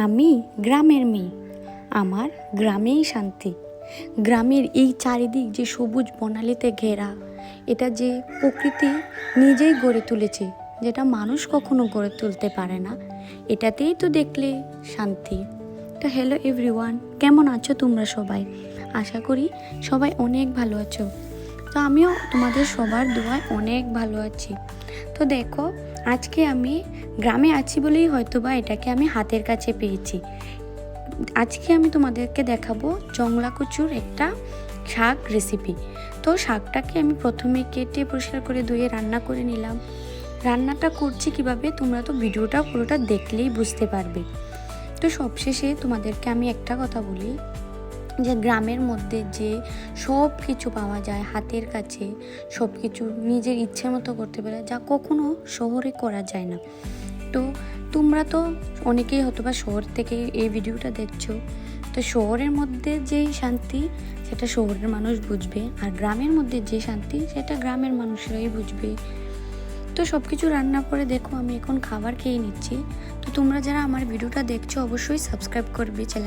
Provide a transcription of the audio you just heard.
আমি গ্রামের মেয়ে, আমার গ্রামেই শান্তি। গ্রামের এই চারিদিক যে সবুজ বনালীতে ঘেরা, এটা যে প্রকৃতি নিজেই গড়ে তুলেছে, যেটা মানুষ কখনো গড়ে তুলতে পারে না, এটাতেই তো দেখলে শান্তি। তো হ্যালো এভরিওয়ান, কেমন আছো তোমরা সবাই? আশা করি সবাই অনেক ভালো আছো। তো আমিও তোমাদের সবার দোয়ায় অনেক ভালো আছি। তো দেখো, আজকে আমি গ্রামে আছি বলেই হয়তোবা এটাকে আমি হাতের কাছে পেয়েছি। আজকে আমি তোমাদেরকে দেখাবো জংলা কচুর একটা শাক রেসিপি। তো শাকটাকে আমি প্রথমে কেটে পরিষ্কার করে ধুয়ে রান্না করে নিলাম। রান্নাটা করছি কিভাবে, তোমরা তো ভিডিওটা পুরোটা দেখলেই বুঝতে পারবে। তো সবশেষে তোমাদেরকে আমি একটা কথা বলি, যে গ্রামের মধ্যে যে সব কিছু পাওয়া যায় হাতের কাছে, সব কিছু নিজের ইচ্ছে মতো করতে পারে, যা কখনো শহরে করা যায় না। তো তোমরা তো অনেকেই হয়তোবা শহর থেকে এই ভিডিওটা দেখছো। তো শহরের মধ্যে যেই শান্তি সেটা শহরের মানুষ বুঝবে, আর গ্রামের মধ্যে যে শান্তি সেটা গ্রামের মানুষরাই বুঝবে। তো সব কিছু রান্না করে দেখো আমি এখন খাবার খেয়ে নিচ্ছি। তো তোমরা যারা আমার ভিডিওটা দেখছো অবশ্যই সাবস্ক্রাইব করবে চ্যানেল।